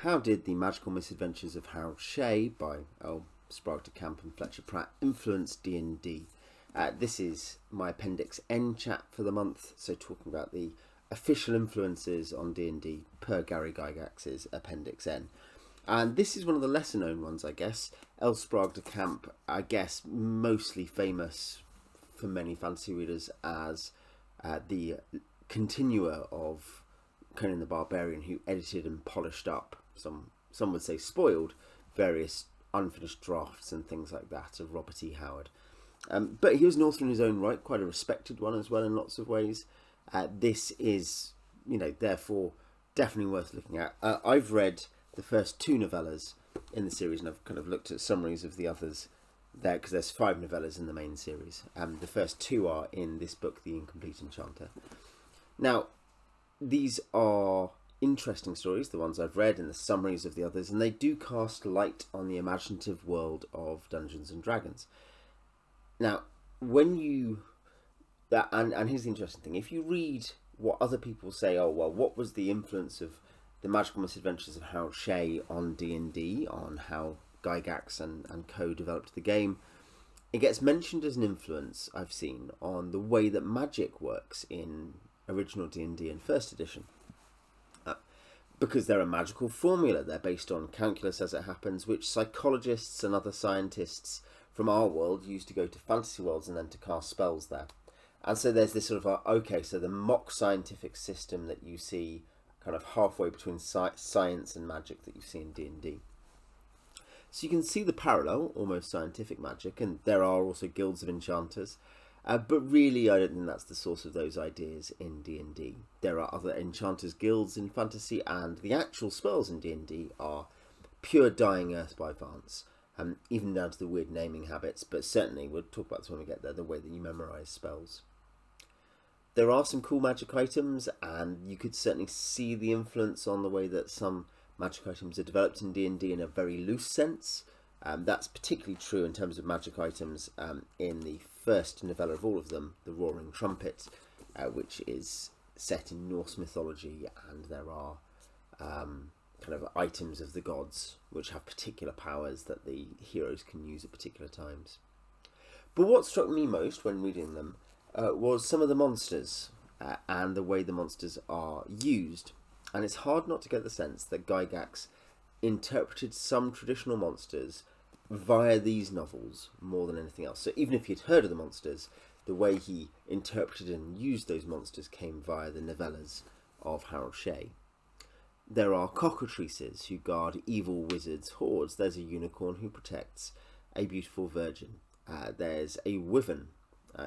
How did the magical misadventures of Shea by Sprague and Fletcher Pratt influence D&D? This is my Appendix N chat for the month, so talking about the official influences on D&D per Gary Gygax's Appendix N. And this is one of the lesser known ones, I guess. Sprague de Camp, I guess, mostly famous for many fantasy readers as the continuer of Conan the Barbarian, who edited and polished up, some would say spoiled, various unfinished drafts and things like that of Robert E. Howard. But he was an author in his own right, quite a respected one as well in lots of ways. This is, therefore definitely worth looking at. I've read the first two novellas in the series, and I've kind of looked at summaries of the others there, because there's 5 novellas in the main series. The first 2 are in this book, The Incomplete Enchanter. Now, these are interesting stories, the ones I've read, and the summaries of the others, and they do cast light on the imaginative world of Dungeons and Dragons. Now, when you... And here's the interesting thing. If you read what other people say, what was the influence of the magical misadventures of Harold Shea on D&D, on how Gygax and co developed the game, it gets mentioned as an influence, I've seen, on the way that magic works in original D&D and first edition. Because they're a magical formula. They're based on calculus as it happens, which psychologists and other scientists from our world use to go to fantasy worlds and then to cast spells there. And so there's this sort of, so the mock scientific system that you see kind of halfway between science and magic that you see in D&D. So you can see the parallel, almost scientific magic, and there are also guilds of enchanters. But really, I don't think that's the source of those ideas in D&D. There are other enchanters guilds in fantasy, and the actual spells in D&D are pure dying earth by Vance, even down to the weird naming habits, but certainly, we'll talk about this when we get there, the way that you memorise spells. There are some cool magic items, and you could certainly see the influence on the way that some magic items are developed in D&D in a very loose sense. That's particularly true in terms of magic items in the first novella of all of them, The Roaring Trumpet, which is set in Norse mythology, and there are kind of items of the gods which have particular powers that the heroes can use at particular times. But what struck me most when reading them was some of the monsters and the way the monsters are used. And it's hard not to get the sense that Gygax interpreted some traditional monsters via these novels more than anything else. So even if he'd heard of the monsters, the way he interpreted and used those monsters came via the novellas of Harold Shea. There are cockatrices who guard evil wizards' hoards. There's a unicorn who protects a beautiful virgin. There's a wyvern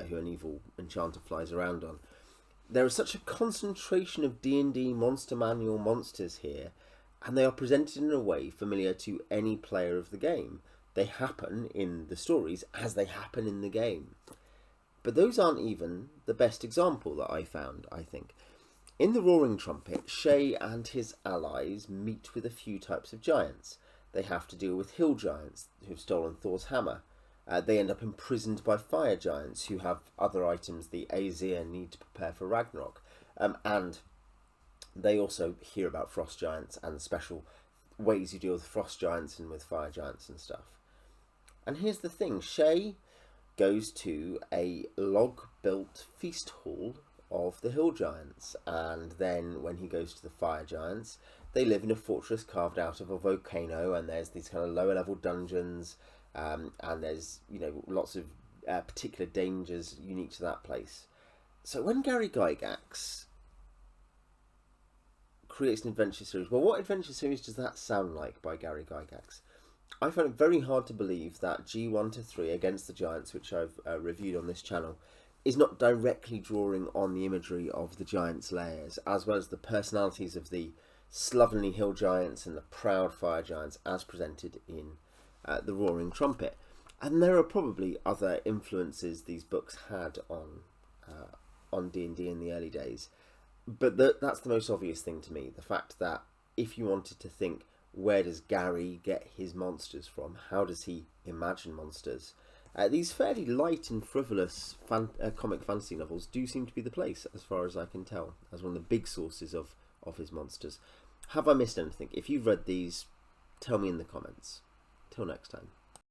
who an evil enchanter flies around on. There is such a concentration of D&D monster manual monsters here, and they are presented in a way familiar to any player of the game. They happen in the stories as they happen in the game. But those aren't even the best example that I found, I think. In The Roaring Trumpet, Shea and his allies meet with a few types of giants. They have to deal with hill giants who've stolen Thor's hammer. They end up imprisoned by fire giants who have other items the Aesir need to prepare for Ragnarok. And they also hear about frost giants and the special ways you deal with frost giants and with fire giants and stuff. And here's the thing, Shea goes to a log-built feast hall of the hill giants, and then when he goes to the fire giants, they live in a fortress carved out of a volcano, and there's these kind of lower level dungeons, and there's lots of particular dangers unique to that place. So when Gary Gygax creates an adventure series, well, what adventure series does that sound like by Gary Gygax? I find it very hard to believe that G1 to 3 Against the Giants, which I've reviewed on this channel, is not directly drawing on the imagery of the giants' lairs, as well as the personalities of the slovenly hill giants and the proud fire giants as presented in The Roaring Trumpet. And there are probably other influences these books had on D&D in the early days. But that's the most obvious thing to me, the fact that if you wanted to think, where does Gary get his monsters from? How does he imagine monsters? These fairly light and frivolous comic fantasy novels do seem to be the place, as far as I can tell, as one of the big sources of his monsters. Have I missed anything? If you've read these, tell me in the comments. Till next time.